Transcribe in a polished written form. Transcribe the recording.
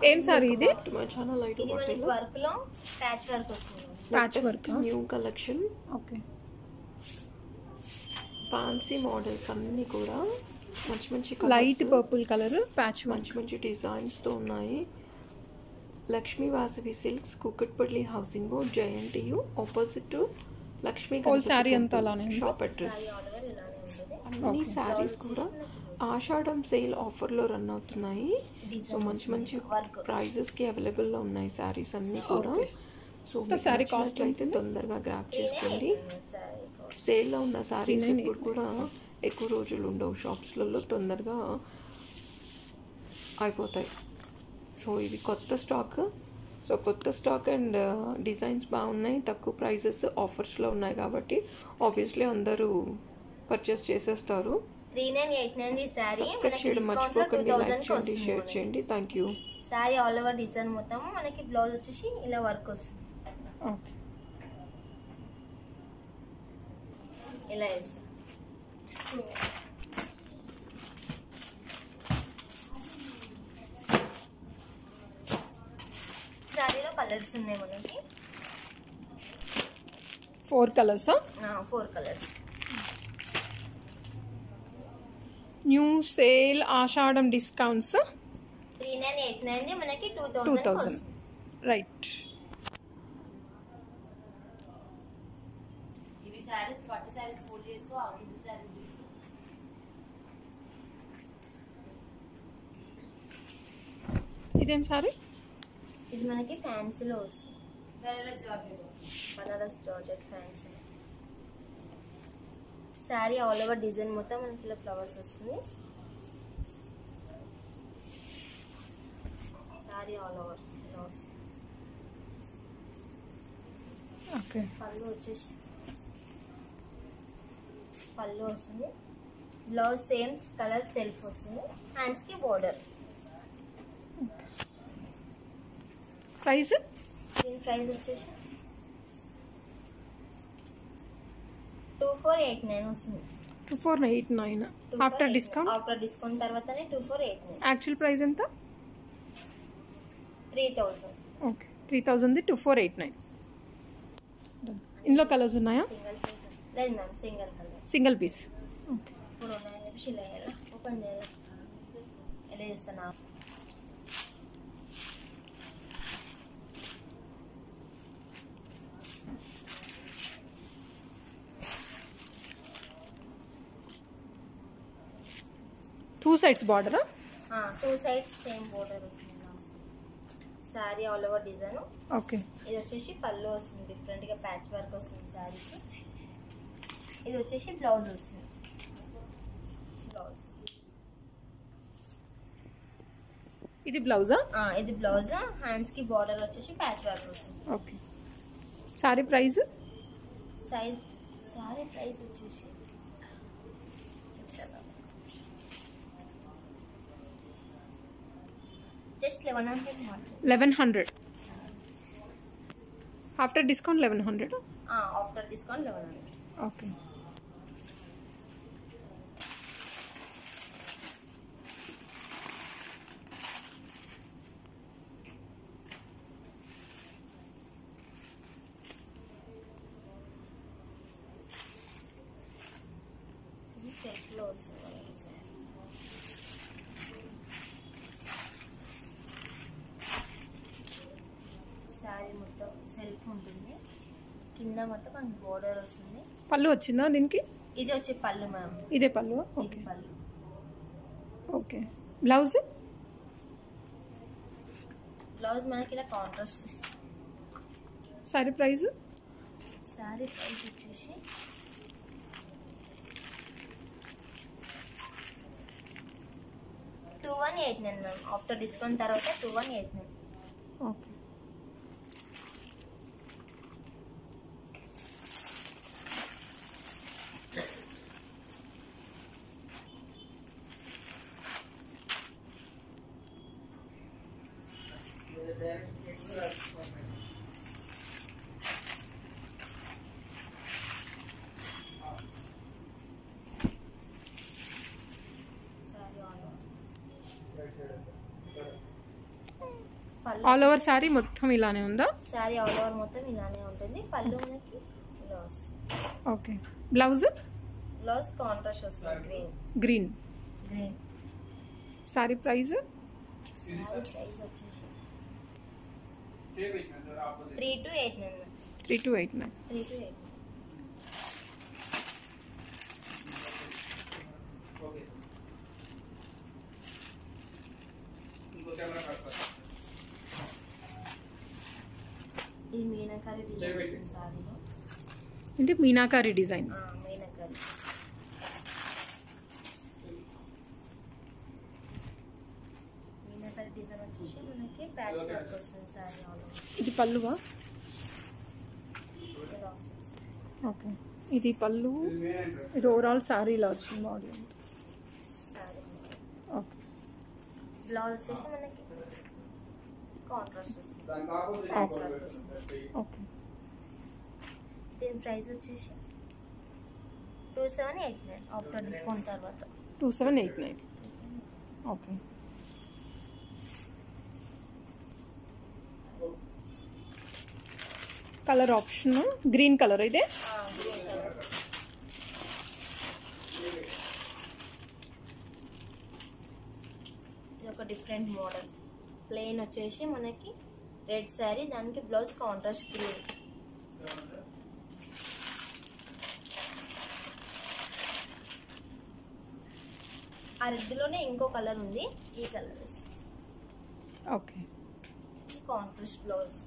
ఏం సారీ ఇది? చాలా లైట్ బాటిల్ వర్క్ లో ప్యాచ్ వర్క్ వస్తుంది. Patch work new collection. Okay. Fancy models అన్నీ కూడా మంచి మంచి లైట్ పర్పుల్ కలర్ ప్యాచ్ మంచి మంచి డిజైన్స్తో ఉన్నాయి. Lakshmi Vasavi silks, Kukatpally housing board, JNTU, opposite to Lakshmi sari అంతా అలానే షాప్ అడ్రస్. అన్ని శారీస్ కూడా ఆషాఢం సేల్ ఆఫర్లో రన్ అవుతున్నాయి. సో మంచి మంచి ప్రైజెస్కి అవైలబుల్లో ఉన్నాయి శారీస్ అన్నీ కూడా. సో శారీ కాస్ట్ అయితే తొందరగా గ్రాప్ చేసుకోండి. సేల్లో ఉన్న శారీస్ ఇప్పుడు కూడా ఎక్కువ రోజులు ఉండవు, షాప్స్లలో తొందరగా అయిపోతాయి. సో ఇది కొత్త స్టాక్. సో కొత్త స్టాక్ అండ్ డిజైన్స్ బాగున్నాయి, తక్కువ ప్రైజెస్ ఆఫర్స్లో ఉన్నాయి కాబట్టి ఆబ్వియస్లీ అందరూ పర్చేస్ చేసేస్తారు. 3989 సారీ. సబ్స్క్రైబ్ చేయడం మర్చిపోకండి, లైక్ చేయండి, షేర్ చేయండి. Thank you. Sorry all over design మొత్తం మనకి బ్లౌజ్ వచ్చేసి ఇలా వర్క్ వస్తుంది. ఓకే. ఇలా వేస్తాం. సారీలో కలర్స్ ఉన్నాయి మనకి 4 కలర్సా? 4 కలర్స్. న్యూ సేల్ ఆషాఢం డిస్కౌంట్స్ 3989 మనకి 2000 రైట్. ఇవి సారీస్ పట్టు సారీస్ ఫోల్డ్ చేస్తూ ఆగింది సారీ. ఇదేం సారీ? ఇది మనకి ఫ్యాన్సీలో వస్తుంది. Banaras georgette fancy sorry all over design మొత్తం మనకి ఇలా ఫ్లవర్స్ వస్తుంది. Sari all over okay. పళ్ళు వచ్చేసి పళ్ళు వస్తుంది. బ్లౌజ్ సేమ్ కలర్ సెల్ఫ్ వస్తుంది. హ్యాండ్స్ కి బోర్డర్. ప్రైస్? దీని ప్రైస్ వచ్చేసి 2489 వస్తుంది. 2489 ఆఫ్టర్ డిస్కౌంట్? ఆఫ్టర్ డిస్కౌంట్ తర్వాతనే 2489. యాక్చువల్ ప్రైస్ ఎంత? 3000. ఓకే. 3000 2489. ఇందులో కలర్స్ ఉన్నాయా? సింగిల్ పీస్ లేదు ma'am, single colour single piece. Okay. ఇప్పుడు ఉన్నాయని చెప్పి ఇలా చేయాలా, ఓపెన్ చేయాలి, ఎలా చేస్తాను. 2 sides border? 2 sides same border వస్తుంది. Sari all over design. Okay. ఇది వచ్చేసి పళ్ళు వస్తుంది, డిఫరెంట్ గా ప్యాచ్ వర్క్ వస్తుంది సారీకి. ఇది వచ్చేసి బ్లౌజ్ వస్తుంది. బ్లౌజ్ ఇది బ్లౌజా? ఇది బ్లౌజ్. హ్యాండ్స్ కి బార్డర్ వచ్చేసి ప్యాచ్ వర్క్ వస్తుంది. Okay. Sari price? Sari price వచ్చేసి just 1100. After discount 1100? After discount 1100. Okay. ఇది సెట్లో వస్తుంది. సారీ మొత్తం సెల్ఫ్ ఉంటుంది, కింద మొత్తం మనకి బోర్డర్ వస్తుంది. పళ్ళు వచ్చిందా దీనికి? ఇది వచ్చే పళ్ళు మ్యామ్. ఇదే పళ్ళు? ఓకే. పళ్ళు. ఓకే. బ్లౌజ్? బ్లౌజ్ మనకి ఇలా కాంట్రాస్ట్ వస్తుంది. Sorry price? సారీ ప్రైస్ వచ్చేసి 2189 మ్యామ్. ఆఫ్టర్ డిస్కౌంట్ తర్వాత 2189. ఓకే. సారీ ఆల్ పళ్ళు ఆల్ ఓవర్ శారీ మొత్తం ఇలానే ఉందా? శారీ ఆల్ ఓవర్ మొత్తం ఇలానే ఉంటుంది. పళ్ళు మనకి ఇలా వస్తుంది. ఓకే. బ్లౌజ్? బ్లౌజ్ కాంట్రాస్ట్ వస్తుంది, green. Sari price? Sari price వచ్చేసి 3 to 8 9. 3 to 8 9. 3 to 8. ఈ మీనాకారి డిజైన్ సారీలో అంటే మీనాకారి డిజైన్. మీనాకారి డిజైన్ వచ్చేసి మనకి ప్యాచ్ వర్క్ వస్తుంది సారీ ఆల్ ఓవర్. ఇది పళ్ళువా? ఇలా వస్తుంది సారీ. ఓకే. ఇది పళ్ళు, ఇది ఓవరాల్ శారీ ఇలా వచ్చింది బాడీ. Sorry okay. బ్లౌజ్ వచ్చేసి మనకి కాంట్రాస్ట్ వస్తుంది, ప్యాచ్ వర్క్ వస్తుంది. ఓకే. దీని ప్రైస్ వచ్చేసి 2789 ఆఫ్టర్ డిస్కౌంట్ తర్వాత. 2789. Okay. Colour option green colour ఇదే. Green colour. ఇది ఒక డిఫరెంట్ మోడల్. ప్లెయిన్ వచ్చేసి మనకి రెడ్ శారీ, దానికి బ్లౌజ్ కాంట్రాస్ట్ గ్రీన్. ఆ రెడ్లోనే ఇంకో కలర్ ఉంది, ఈ కలర్ ఓకే. Contrast blouse.